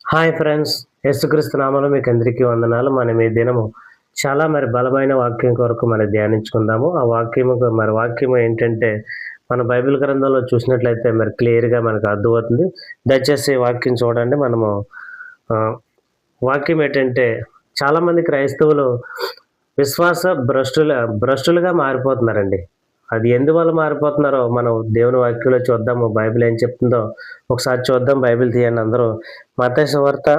Hi friends, యేసుక్రీస్తు నామములో మీకు అందరికీ వందనాలు. మనం ఈ దినము చాలా బలమైన వాక్యం కొరకు ధ్యానించుకుందాము. ఆ వాక్యము ఏంటంటే మన బైబిల్ గ్రంథంలో చూసినట్లయితే క్లియర్‌గా మనకు అర్థమవుతుంది. దయచేసి ఈ వాక్యం చూడండి. ఆహ్, వాక్యం ఏంటంటే చాలామంది క్రైస్తవులు విశ్వాస భ్రష్టులుగా మారిపోతున్నారండి. అది ఎందువల్ల మారిపోతున్నారో మనం దేవుని వాక్యంలో చూద్దాము. బైబిల్ ఏం చెప్తుందో ఒకసారి చూద్దాం. బైబిల్ తీయండి అందరూ. మత్తయి సువార్త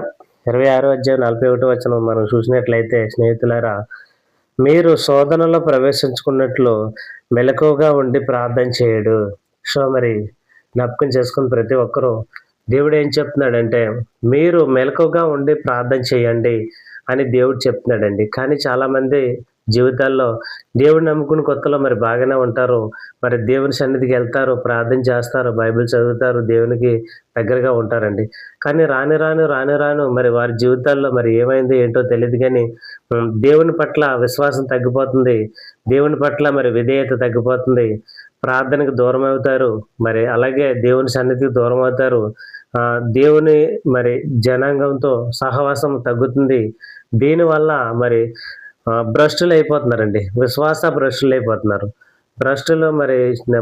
26వ అధ్యాయం 41వ వచనం మనం చూసినట్లయితే, స్నేహితులారా, మీరు శోధనలో ప్రవేశించుకున్నట్లు మెలకువగా ఉండి ప్రార్థన చేయుడు. జ్ఞాపకం చేసుకుని ప్రతి ఒక్కరూ దేవుడు ఏం చెప్తున్నాడంటే, మీరు మెలకువగా ఉండి ప్రార్థన చేయండి అని దేవుడు చెప్తున్నాడండి. కానీ చాలామంది జీవితాల్లో దేవుడిని నమ్ముకుని కొత్తలో బాగానే ఉంటారు. దేవుని సన్నిధికి వెళ్తారు, ప్రార్థన చేస్తారు, బైబిల్ చదువుతారు, దేవునికి దగ్గరగా ఉంటారండి. కానీ రాను వారి జీవితాల్లో ఏమైందో ఏంటో తెలీదు గానీ దేవుని పట్ల విశ్వాసం తగ్గిపోతుంది. దేవుని పట్ల విధేయత తగ్గిపోతుంది. ప్రార్థనకు దూరమవుతారు. అలాగే దేవుని సన్నిధికి దూరమవుతారు. దేవుని జనాంగంతో సహవాసం తగ్గుతుంది. దీనివల్ల భ్రష్టులైపోతున్నారండి. విశ్వాస భ్రష్టులైపోతున్నారు. భ్రష్టులు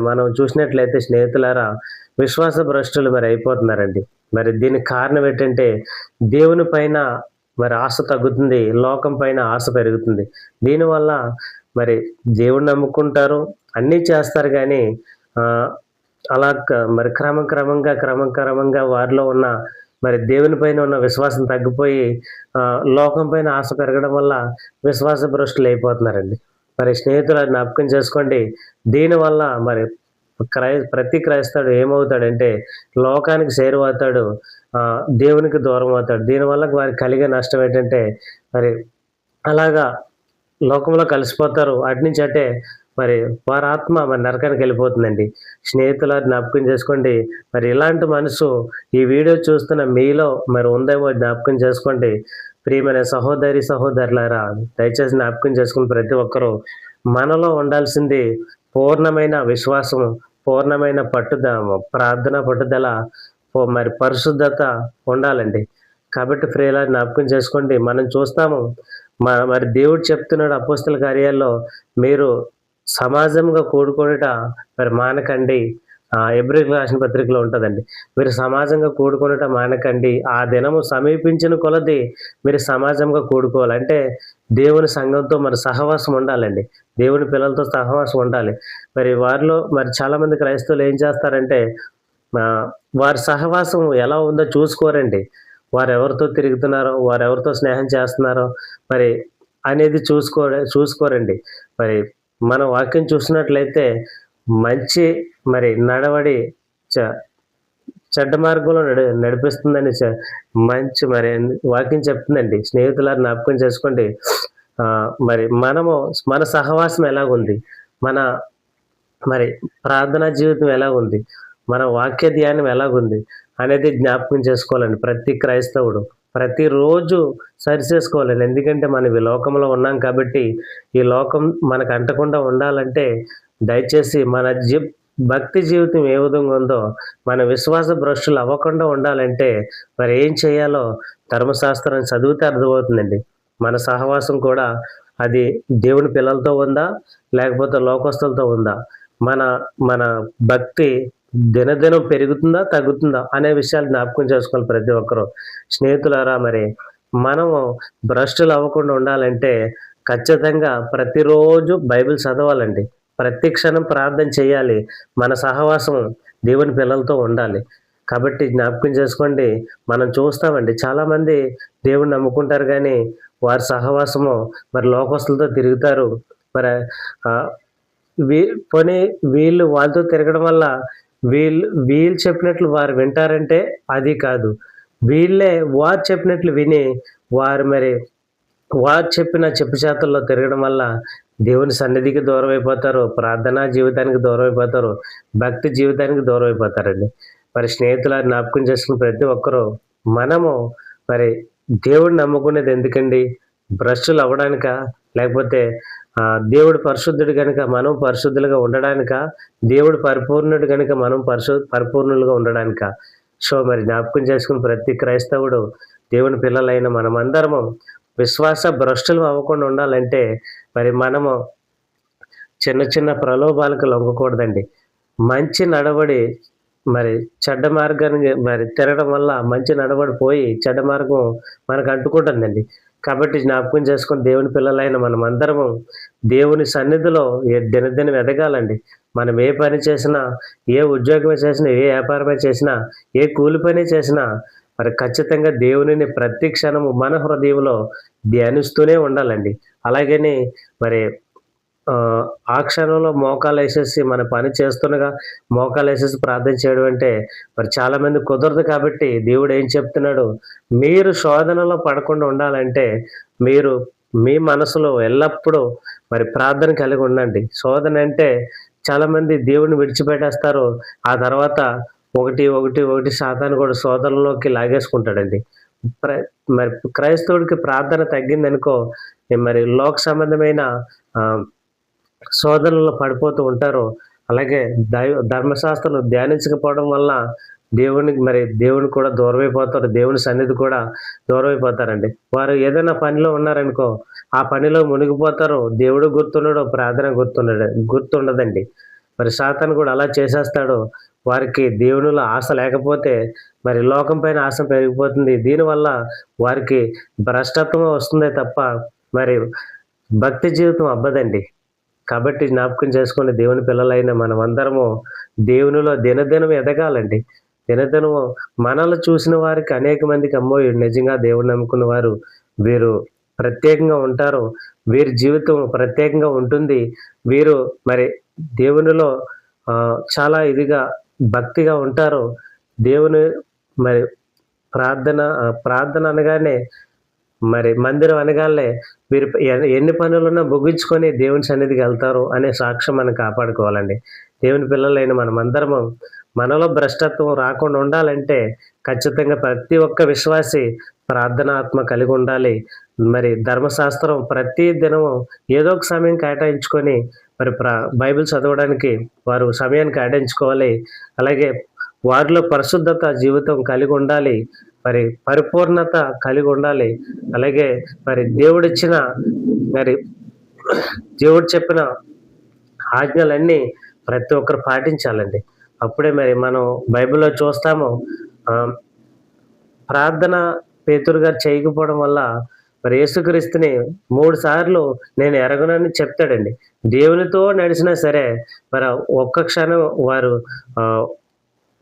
మనం చూసినట్లయితే స్నేహితులారా, విశ్వాస భ్రష్టులు అయిపోతున్నారండి. దీనికి కారణం ఏంటంటే దేవుని పైన ఆశ తగ్గుతుంది. లోకం పైన ఆశ పెరుగుతుంది. దీనివల్ల దేవుడిని నమ్ముకుంటారు, అన్నీ చేస్తారు గానీ అలా క్రమక్రమంగా వారిలో ఉన్న దేవుని పైన ఉన్న విశ్వాసం తగ్గిపోయి లోకం పైన ఆశ పెరగడం వల్ల విశ్వాస భ్రష్టులైపోతున్నారండి. స్నేహితులు జ్ఞాపకం చేసుకోండి. దీనివల్ల ప్రతి క్రైస్తవుడు ఏమవుతాడంటే లోకానికి చేరువవుతాడు, దేవునికి దూరం అవుతాడు. దీనివల్ల వారికి కలిగే నష్టం ఏంటంటే అలాగా లోకంలో కలిసిపోతారు. అటునుంచి అటే వారి ఆత్మ నరకానికి వెళ్ళిపోతుందండి. స్నేహితుల జ్ఞాపకం చేసుకోండి. ఇలాంటి మనసు ఈ వీడియో చూస్తున్న మీలో ఉందేమో జ్ఞాపకం చేసుకోండి. ప్రియమైన సహోదరులారా, దయచేసి జ్ఞాపకం చేసుకుని ప్రతి ఒక్కరూ మనలో ఉండాల్సింది పూర్ణమైన విశ్వాసము, పూర్ణమైన ప్రార్థన పట్టుదల, పరిశుద్ధత ఉండాలండి. కాబట్టి ప్రియులారా, జ్ఞాపకం చేసుకోండి. మనం చూస్తాము దేవుడు చెప్తున్నాడు అపోస్తల కార్యాల్లో, మీరు సమాజంగా కూడుకొనుట మానకండి. హెబ్రీయులకు రాసిన పత్రికలో ఉంటదండి. మీరు సమాజంగా కూడుకొనుట మానకండి. ఆ దినము సమీపించిన కొలది మీరు సమాజంగా కూడుకోవాలి. అంటే దేవుని సంఘంతో సహవాసం ఉండాలండి. దేవుని పిల్లలతో సహవాసం ఉండాలి. వారిలో చాలామంది క్రైస్తవులు ఏం చేస్తారంటే వారి సహవాసం ఎలా ఉందో చూసుకోరండి. వారెవరితో తిరుగుతున్నారో, వారెవరితో స్నేహం చేస్తున్నారో అనేది చూసుకోరండి. మన వాక్యం చూసినట్లయితే మంచి నడవడి చెడ్డ మార్గంలో నడిపిస్తుందని మంచి వాక్యం చెప్తుందండి. స్నేహితులారా, జ్ఞాపకం చేసుకోండి. మనము మన సహవాసం ఎలాగుంది, మన ప్రార్థనా జీవితం ఎలాగుంది, మన వాక్య ధ్యానం ఎలాగుంది అనేది జ్ఞాపకం చేసుకోవాలండి. ప్రతి క్రైస్తవుడు ప్రతిరోజు సరిచేసుకోవాలండి. ఎందుకంటే మనం ఈ లోకంలో ఉన్నాం కాబట్టి ఈ లోకం మనకు అంటకుండా ఉండాలంటే దయచేసి మన భక్తి జీవితం ఏ విధంగా ఉందో, మన విశ్వాస భ్రష్టులు అవ్వకుండా ఉండాలంటే ఏం చేయాలో ధర్మశాస్త్రాన్ని చదివితే అర్థమవుతుందండి. మన సహవాసం కూడా అది దేవుని పిల్లలతో ఉందా, లేకపోతే లోకస్తులతో ఉందా, మన మన భక్తి దినదినం పెరుగుతుందా, తగ్గుతుందా అనే విషయాలు జ్ఞాపకం చేసుకోవాలి ప్రతి ఒక్కరూ. స్నేహితులారా, మనము భ్రష్టులు అవ్వకుండా ఉండాలంటే ఖచ్చితంగా ప్రతిరోజు బైబిల్ చదవాలండి. ప్రతి క్షణం ప్రార్థన చేయాలి. మన సహవాసం దేవుని పిల్లలతో ఉండాలి. కాబట్టి జ్ఞాపకం చేసుకోండి. మనం చూస్తామండి, చాలామంది దేవుణ్ణి నమ్ముకుంటారు కానీ వారి సహవాసము లోకస్తులతో తిరుగుతారు. ఆహ్, పోనీ వీళ్ళు వాళ్ళతో తిరగడం వల్ల వీళ్ళు చెప్పినట్లు వారు వింటారంటే అది కాదు. వీళ్ళే వారు చెప్పినట్లు విని వారు వారు చెప్పిన చెప్పు చేతల్లో తిరగడం వల్ల దేవుని సన్నిధికి దూరం అయిపోతారు, ప్రార్థనా జీవితానికి దూరం అయిపోతారు, భక్తి జీవితానికి దూరం అయిపోతారండి. స్నేహితులారా, జ్ఞాపకం చేసుకున్న ప్రతి ఒక్కరూ మనము దేవుడిని నమ్ముకునేది ఎందుకండి? భ్రష్టులు అవ్వడానికా? లేకపోతే దేవుడు పరిశుద్ధుడు గనుక మనం పరిశుద్ధులుగా ఉండడానికా? దేవుడు పరిపూర్ణుడు గనుక మనం పరిపూర్ణులుగా ఉండడానికా? సో, మరి జ్ఞాపకం చేసుకుని ప్రతి క్రైస్తవుడు, దేవుని పిల్లలైన మనమందరము విశ్వాస భ్రష్టులం అవ్వకుండా ఉండాలంటే, మరి మనము చిన్న చిన్న ప్రలోభాలకు లొంగకూడదండి. మంచి నడవడి మరి చెడ్డ మార్గానికి మరి తిరగడం వల్ల మంచి నడవడి పోయి చెడ్డ మార్గం మనకు అంటుకుంటుందండి. కాబట్టి జ్ఞాపకం చేసుకొని దేవుని పిల్లలైన మనమందరము దేవుని సన్నిధిలో దినదినం ఎదగాలండి. మనం ఏ పని చేసినా, ఏ ఉద్యోగమే చేసినా, ఏ వ్యాపారమే చేసినా, ఏ కూలి పని చేసినా మరి ఖచ్చితంగా దేవునిని ప్రతి క్షణము మన హృదయంలో ధ్యానిస్తూనే ఉండాలండి. అలాగని మరి ఆ క్షణంలో మోకాలేసేసి మన పని చేస్తుండగా మోకాలేసేసి ప్రార్థన చేయడం అంటే మరి చాలామంది కుదరదు. కాబట్టి దేవుడు ఏం చెప్తున్నాడు, మీరు శోధనలో పడకుండా ఉండాలంటే మీరు మీ మనసులో ఎల్లప్పుడూ మరి ప్రార్థన కలిగి ఉండండి. శోధన అంటే చాలామంది దేవుడిని విడిచిపెట్టేస్తారు. ఆ తర్వాత ఒకటి సాతాను కూడా శోధనలోకి లాగేసుకుంటాడండి. ప్ర మరి క్రైస్తవుడికి ప్రార్థన తగ్గిందనుకో మరి లోక సంబంధమైన ఆహ్, శోధనలో పడిపోతూ ఉంటారు. అలాగే ధర్మశాస్త్రం ధ్యానించకపోవడం వల్ల దేవునికి కూడా దూరమైపోతారు. దేవుని సన్నిధి కూడా దూరమైపోతారండి. వారు ఏదైనా పనిలో ఉన్నారనుకో, ఆ పనిలో మునిగిపోతారు. దేవుడు గుర్తుండడు, ప్రార్థన గుర్తుండదండి. మరి సాతాను కూడా అలా చేసేస్తాడు. వారికి దేవునిలో ఆశ లేకపోతే మరి లోకం పైన ఆశ పెరిగిపోతుంది. దీనివల్ల వారికి భ్రష్టత్వం వస్తుందే తప్ప మరి భక్తి జీవితం అబ్బదండి. కాబట్టి జ్ఞాపకం చేసుకోండి, దేవుని పిల్లలైన మనమందరము దేవునిలో దినదినం ఎదగాలండి. దినదినము మనల్ని చూసిన వారికి అనేక మందికి అమ్మో! ఈడు నిజంగా దేవుడిని నమ్ముకున్న వారు, వీరు ప్రత్యేకంగా ఉంటారు. వీరి జీవితం ప్రత్యేకంగా ఉంటుంది. వీరు మరి దేవునిలో చాలా ఇదిగా భక్తిగా ఉంటారు. దేవుని మరి ప్రార్థన అనగానే మరి మందిరం అనగానే మీరు ఎన్ని పనులున్నా ముగించుకొని దేవుని సన్నిధికెళ్తారు అనే సాక్ష్యం మనం కాపాడుకోవాలండి. దేవుని పిల్లలైన మనమందరము మనలో భ్రష్టత్వం రాకుండా ఉండాలంటే ఖచ్చితంగా ప్రతి ఒక్క విశ్వాసి ప్రార్థనాత్మ కలిగి ఉండాలి. మరి ధర్మశాస్త్రం ప్రతి దినము ఏదో ఒక సమయం కేటాయించుకొని మరి బైబిల్ చదవడానికి వారు సమయాన్ని కేటాయించుకోవాలి. అలాగే వారిలో పరిశుద్ధత జీవితం కలిగి ఉండాలి. మరి పరిపూర్ణత కలిగి ఉండాలి. అలాగే మరి మరి దేవుడు చెప్పిన ఆజ్ఞలన్నీ ప్రతి ఒక్కరు పాటించాలండి. అప్పుడే మరి మనం బైబిల్‌లో చూస్తాము. ప్రార్థన పేతురు గారు చేయకపోవడం వల్ల మరి యేసుక్రీస్తుని 3 సార్లు నేను ఎరగనని చెప్తాడండి. దేవునితో నడిచినా సరే మరి ఒక్క క్షణం వారు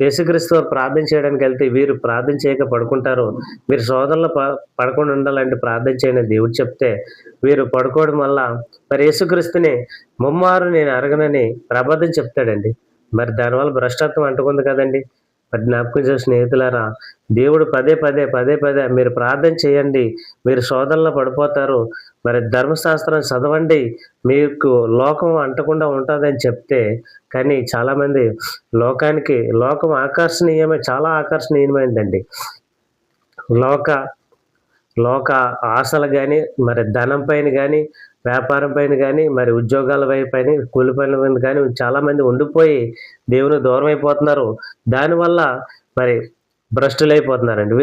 యేసుక్రీస్తు ప్రార్థన చేయడానికెళ్తే వీరు ప్రార్థన చేయక పడుకుంటారు. మీరు శోధనలో పడకుండా ఉండాలంటే ప్రార్థన చేయని దేవుడు చెప్తే వీరు పడుకోవడం వల్ల మరి యేసుక్రీస్తుని ముమ్మారు నేను ఎరగనని అబద్ధం చెప్తాడండి. మరి దానివల్ల భ్రష్టత్వం అంటుకుంది కదండి. మరి జ్ఞాపకం చేసిన స్నేహితులారా, దేవుడు పదే పదే మీరు ప్రార్థన చేయండి, మీరు శోధనలో పడిపోతారు, మరి ధర్మశాస్త్రం చదవండి, మీకు లోకం అంటకుండా ఉంటుందని చెప్తే కానీ చాలామంది లోకం చాలా ఆకర్షణీయమైందండి. లోక ఆశలు గాని, మరి ధనం పైన గాని, వ్యాపారం పైన గాని, మరి ఉద్యోగాల పైన, కూలి పనుల మీద గాని చాలామంది ఉండిపోయి దేవునికి దూరం అయిపోతున్నారు. దానివల్ల మరి భ్రష్టులైపోతున్నారండి.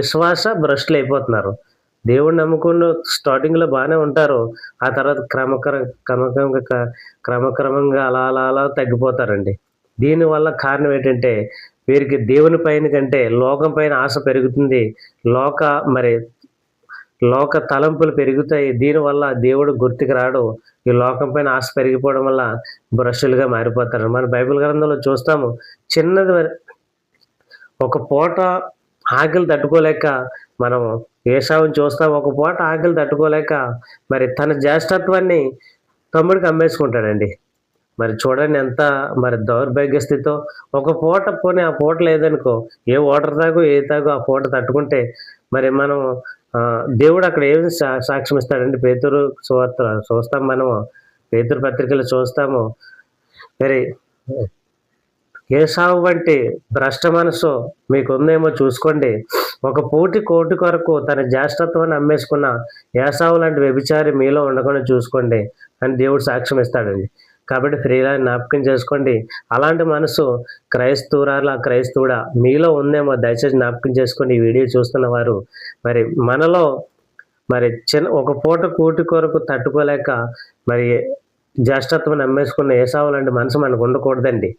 భ్రష్టులైపోతున్నారు. దేవుడిని నమ్ముకున్న స్టార్టింగ్‌లో బానే ఉంటారు. ఆ తర్వాత క్రమక్రమంగా అలా తగ్గిపోతారండి. దీనివల్ల కారణం ఏంటంటే వీరికి దేవుని పైన కంటే లోకం పైన ఆశ పెరుగుతుంది. మరి లోక తలంపులు పెరుగుతాయి. దీనివల్ల దేవుడు గుర్తుకు రాడు. ఈ లోకం పైన ఆశ పెరిగిపోవడం వల్ల భ్రష్టులుగా మారిపోతారు. మన బైబిల్ గ్రంథంలో చూస్తాము. ఒక పూట ఆకలి తట్టుకోలేక మనం ఏశావుని చూస్తాం. ఒక పూట ఆకలి తట్టుకోలేక మరి తన జ్యేష్ఠత్వాన్ని తమ్ముడికి అమ్మేసుకుంటాడండి. మరి చూడండి ఎంత మరి దౌర్భాగ్య స్థితో. ఒక పూట పోనీ ఆ పూట లేదనుకో, ఏ వాటర్ తాగు ఆ పూట తట్టుకుంటే మరి మనం దేవుడు అక్కడ ఏమి సాక్ష్యం ఇస్తాడంటే పేతురు సువార్త చూస్తాం. మనము పేతురు పత్రికలు చూస్తాము. మరి ఏశావు వంటి భ్రష్ట మనసు మీకుందేమో చూసుకోండి. ఒక కోటి కొరకు తన జ్యేష్ఠత్వాన్ని అమ్మేసుకున్న ఏశావు లాంటి వ్యభిచారి మీలో ఉండకుండా చూసుకోండి అని దేవుడు సాక్ష్యం ఇస్తాడండి. కాబట్టి ప్రియులారా జ్ఞాపకం చేసుకోండి. అలాంటి మనసు క్రైస్తవుడా మీలో ఉందేమో దయచేసి జ్ఞాపకం చేసుకోండి. ఈ వీడియో చూస్తున్న వారు మరి మనలో ఒక పూట కూటి కొరకు తట్టుకోలేక మరి జ్యేష్ఠత్వం నమ్మేసుకున్న ఏసావు లాంటి మనసు మనకు ఉండకూడదండి.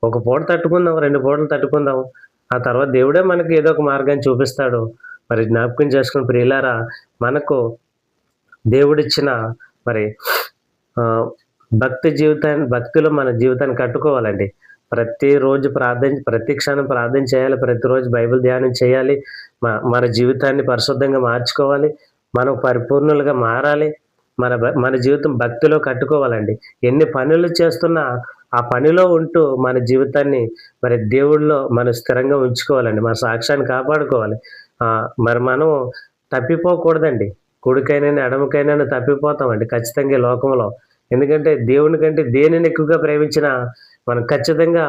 ఒక పూట తట్టుకుందాం, 2 పూటలు తట్టుకుందాం. ఆ తర్వాత దేవుడే మనకి ఏదో ఒక మార్గాన్ని చూపిస్తాడు. మరి జ్ఞాపకం చేసుకుని ప్రియులారా మనకు దేవుడిచ్చిన మరి భక్తిలో మన జీవితాన్ని కట్టుకోవాలండి. ప్రతిరోజు ప్రతి క్షణం ప్రార్థన చేయాలి. ప్రతిరోజు బైబిల్ ధ్యానం చేయాలి. మన జీవితాన్ని పరిశుద్ధంగా మార్చుకోవాలి. మనం పరిపూర్ణులుగా మారాలి. మన జీవితం భక్తిలో కట్టుకోవాలండి. ఎన్ని పనులు చేస్తున్నా ఆ పనిలో ఉంటూ మన జీవితాన్ని మరి దేవుడిలో మనం స్థిరంగా ఉంచుకోవాలండి. మన సాక్ష్యాన్ని కాపాడుకోవాలి. మరి మనం తప్పిపోకూడదండి. కుడికైనా ఎడమకైనా తప్పిపోతామండి ఖచ్చితంగా ఈ లోకంలో. ఎందుకంటే దేవుని కంటే దేనిని ఎక్కువగా ప్రేమించినా మనం ఖచ్చితంగా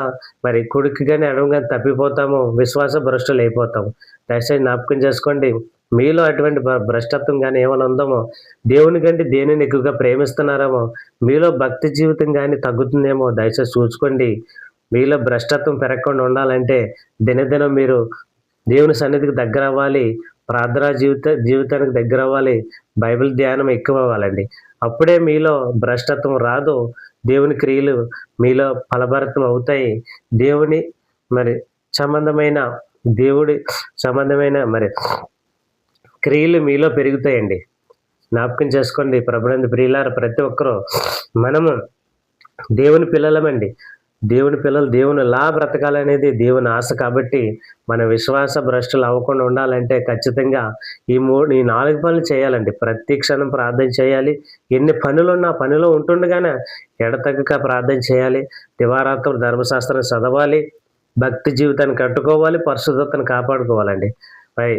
మరి కుడికి గాని ఎడమ గాని తప్పిపోతాము, విశ్వాస భ్రష్టులు అయిపోతాము. దయచేసి జ్ఞాపకం చేసుకోండి. మీలో అటువంటి భ్రష్టత్వం కానీ ఏమైనా ఉందేమో, దేవుని కంటే దేనిని ఎక్కువగా ప్రేమిస్తున్నారేమో, మీలో భక్తి జీవితం కానీ తగ్గుతుందేమో దయచేసి చూసుకోండి. మీలో భ్రష్టత్వం పెరగకుండా ఉండాలంటే దినదినం మీరు దేవుని సన్నిధికి దగ్గర అవ్వాలి. ప్రార్థనా జీవితానికి దగ్గర అవ్వాలి. బైబిల్ ధ్యానం ఎక్కువ అవ్వాలండి. అప్పుడే మీలో భ్రష్టత్వం రాదు. దేవుని క్రియలు మీలో ఫలభరితం అవుతాయి. దేవుడి సంబంధమైన మరి క్రియలు మీలో పెరుగుతాయండి. జ్ఞాపకం చేసుకోండి. ప్రభునందు ప్రియులారా ప్రతి ఒక్కరూ మనము దేవుని పిల్లలమండి. దేవుని పిల్లలు దేవునిలా బ్రతకాలనేది దేవుని ఆశ. కాబట్టి మన విశ్వాస భ్రష్టులు అవ్వకుండా ఉండాలంటే ఖచ్చితంగా ఈ 4 పనులు చేయాలండి. ప్రతి క్షణం ప్రార్థన చేయాలి. ఎన్ని పనులున్నా పనిలో ఉంటుండగానే ఎడతెగక ప్రార్థన చేయాలి. దివారాత్రులు ధర్మశాస్త్రం చదవాలి. భక్తి జీవితాన్ని కట్టుకోవాలి. పరిశుద్ధతను కాపాడుకోవాలండి. మరి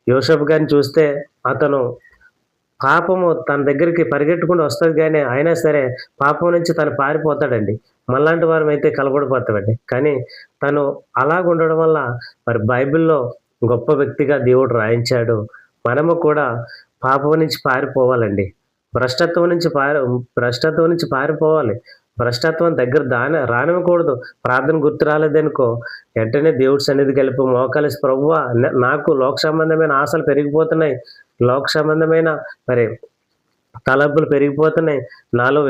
యోసేపు గారిని చూస్తే అతను పాపము తన దగ్గరికి పరిగెట్టుకుంటూ వస్తుంది కానీ అయినా సరే పాపం నుంచి తను పారిపోతాడండి. మనలాంటి వారమైతే కలబడిపోతామండి. కానీ తను అలాగుండడం వల్ల మరి బైబిల్‌లో గొప్ప వ్యక్తిగా దేవుడు రాయించాడు. మనము కూడా పాపం నుంచి పారిపోవాలండి. భ్రష్టత్వం నుంచి పారిపోవాలి. భ్రష్టత్వం దగ్గర రానివ్వకూడదు. ప్రార్థన గుర్తు రాలేదనుకో వెంటనే దేవుడి సన్నిధికి వెళ్ళిపో మోకాలేసి ప్రభువా నాకు లోక సంబంధమైన ఆశలు పెరిగిపోతున్నాయి. లోక సంబంధమైన మరి తలంపులు పెరిగిపోతున్నాయి. నాలో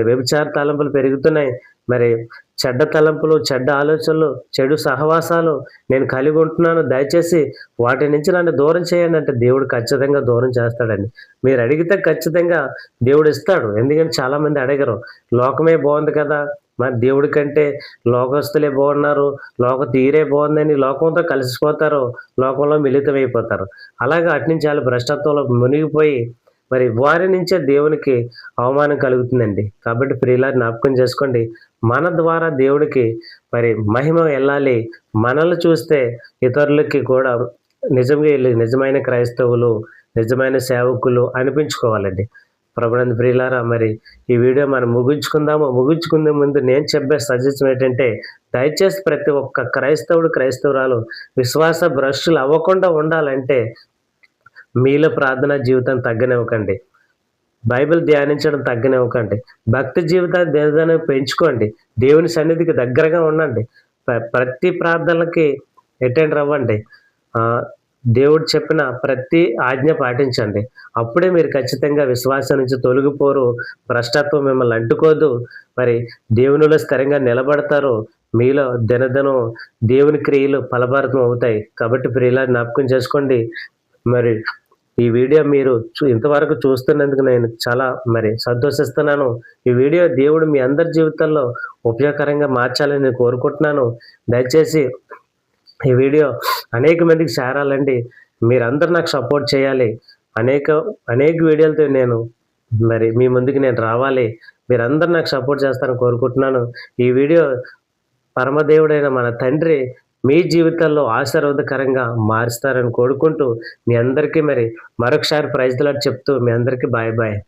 వ్యభిచార తలంపులు పెరుగుతున్నాయి. మరి చెడ్డ తలంపులు, చెడ్డ ఆలోచనలు, చెడు సహవాసాలు నేను కలిగి ఉంటున్నాను. దయచేసి వాటి నుంచి నన్ను దూరం చేయండి అంటే దేవుడు ఖచ్చితంగా దూరం చేస్తాడండి. మీరు అడిగితే ఖచ్చితంగా దేవుడు ఇస్తాడు. ఎందుకంటే చాలామంది అడగరు. లోకమే బాగుంది కదా, మరి దేవుడి కంటే లోకస్తులే బాగున్నారు, లోక తీరే బాగుందని లోకంతో కలిసిపోతారు, లోకంలో మిళితమైపోతారు. అలాగా అట్నుంచి చాలా భ్రష్టత్వంలో మునిగిపోయి మరి వారి నుంచే దేవునికి అవమానం కలుగుతుందండి. కాబట్టి ప్రియులారా జ్ఞాపకం చేసుకోండి. మన ద్వారా దేవుడికి మరి మహిమ వెళ్ళాలి. మనల్ని చూస్తే ఇతరులకి కూడా నిజమైన క్రైస్తవులు, నిజమైన సేవకులు అనిపించుకోవాలండి. ప్రభునందు ప్రియులారా మరి ఈ వీడియో మనం ముగించుకునే ముందు నేను చెప్పే సజెషన్ ఏంటంటే దయచేసి ప్రతి ఒక్క క్రైస్తవురాలు విశ్వాస భ్రష్టులు అవ్వకుండా ఉండాలంటే మీలో ప్రార్థనా జీవితం తగ్గనివ్వకండి. బైబిల్ ధ్యానించడం తగ్గనివ్వకండి. భక్తి జీవితాన్ని దినదినం పెంచుకోండి. దేవుని సన్నిధికి దగ్గరగా ఉండండి. ప్రతి ప్రార్థనలకి అటెండ్ అవ్వండి. దేవుడు చెప్పిన ప్రతి ఆజ్ఞ పాటించండి. అప్పుడే మీరు ఖచ్చితంగా విశ్వాసం నుంచి తొలగిపోరు. భ్రష్టత్వం మిమ్మల్ని అంటుకోదు. మరి దేవునిలో స్థిరంగా నిలబడతారు. మీలో దినదినం దేవుని క్రియలు ఫలభరితం అవుతాయి. కాబట్టి ప్రియులారా జ్ఞాపకం చేసుకోండి. మరి ఈ వీడియో మీరు ఇంతవరకు చూస్తున్నందుకు నేను చాలా సంతోషిస్తున్నాను. ఈ వీడియో దేవుడు మీ అందరి జీవితాల్లో ఉపయోగకరంగా మార్చాలని నేను కోరుకుంటున్నాను. దయచేసి ఈ వీడియో అనేక మందికి చేరాలండి. మీరందరూ నాకు సపోర్ట్ చేయాలి. అనేక వీడియోలతో నేను మీ ముందుకు నేను రావాలి. మీరందరూ నాకు సపోర్ట్ చేస్తారని కోరుకుంటున్నాను. ఈ వీడియో పరమదేవుడైన మన తండ్రి మీ జీవితాల్లో ఆశీర్వాదకరంగా మారుస్తారని కోరుకుంటూ మీ అందరికీ మరొకసారి ప్రైజ్ ది లార్డ్ చెప్తూ మీ అందరికీ బాయ్.